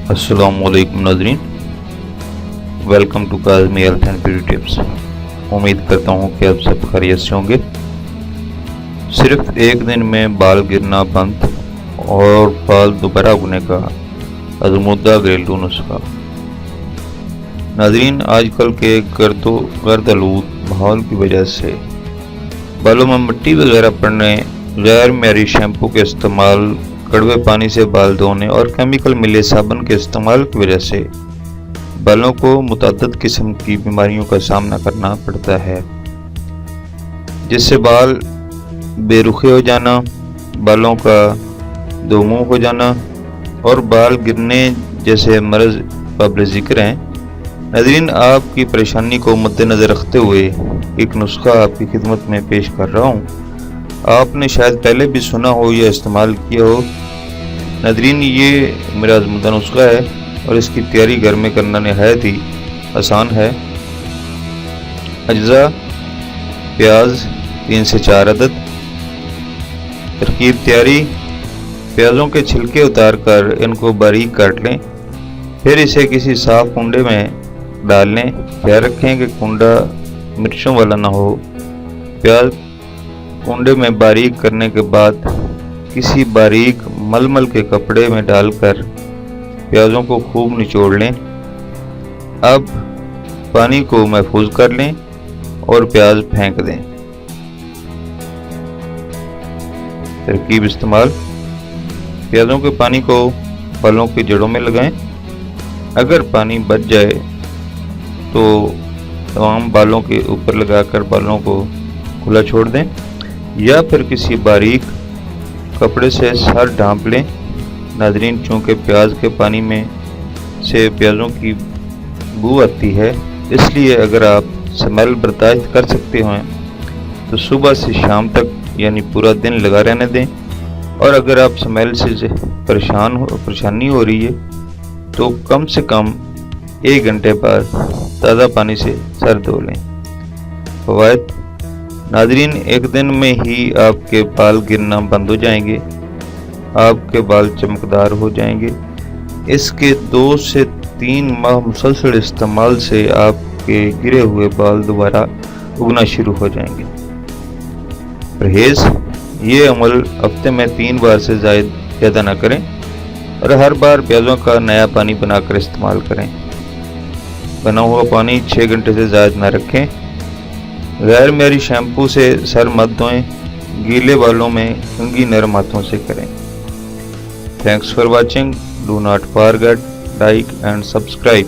अस्सलाम वालेकुम नाज़रीन, welcome to Kazmi health and beauty tips. उम्मीद करता हूँ कि आप सब खैरियत से होंगे। सिर्फ एक दिन में बाल गिरना बंद और बाल दोबारा उगने का आज़मूदा घरेलू नुस्खा। नाज़रीन, आजकल के गर्द-आलूद माहौल की वजह से बालों में मिट्टी वगैरह पड़ने, गैर मेरी शैम्पू के इस्तेमाल, कड़वे पानी से बाल धोने और केमिकल मिले साबुन के इस्तेमाल की वजह से बालों को मुतअद्दिद किस्म की बीमारियों का सामना करना पड़ता है, जिससे बाल बेरुखे हो जाना, बालों का दो मुंह हो जाना और बाल गिरने जैसे मर्ज काबिल ज़िक्र हैं। नाज़रीन, आपकी परेशानी को मद्देनज़र रखते हुए एक नुस्खा आपकी खिदमत में पेश कर रहा हूँ। आपने शायद पहले भी सुना हो या इस्तेमाल किया हो। नाज़रीन, ये मेरा आज़मूदा नुस्खा है और इसकी तैयारी घर में करना नहायत ही आसान है। अज्जा: प्याज 3 से 4 अदद। तरकीब तैयारी: प्याज़ों के छिलके उतार कर इनको बारीक काट लें, फिर इसे किसी साफ कुंडे में डाल लें। ख्याल रखें कि कुंडा मिर्चों वाला ना हो। प्याज कुंडे में बारीक करने के बाद किसी बारीक मलमल के कपड़े में डालकर प्याज़ों को खूब निचोड़ लें। अब पानी को महफूज कर लें और प्याज फेंक दें। तरकीब इस्तेमाल: प्याज़ों के पानी को बालों की जड़ों में लगाएं। अगर पानी बच जाए तो तमाम बालों के ऊपर लगाकर बालों को खुला छोड़ दें या फिर किसी बारीक कपड़े से सर ढांप लें। नाज़रीन, चूँकि प्याज के पानी में से प्याज़ों की बू आती है, इसलिए अगर आप स्मेल बर्दाश्त कर सकते हैं तो सुबह से शाम तक यानी पूरा दिन लगा रहने दें। और अगर आप स्मेल से परेशानी हो रही है तो कम से कम 1 घंटे बाद ताज़ा पानी से सर धो लें। फ़वाइद: नाज़रीन, एक दिन में ही आपके बाल गिरना बंद हो जाएंगे, आपके बाल चमकदार हो जाएंगे। इसके 2 से 3 माह मुसलसल इस्तेमाल से आपके गिरे हुए बाल दोबारा उगना शुरू हो जाएंगे। परहेज़: ये अमल हफ्ते में 3 बार से ज़्यादा ना करें और हर बार प्याज़ों का नया पानी बनाकर इस्तेमाल करें। बना हुआ पानी 6 घंटे से ज़्यादा ना रखें। गैर मेरी शैम्पू से सर मत धोएं। गीले बालों में कंघी नरम हाथों से करें। Thanks for watching. Do not forget like and subscribe.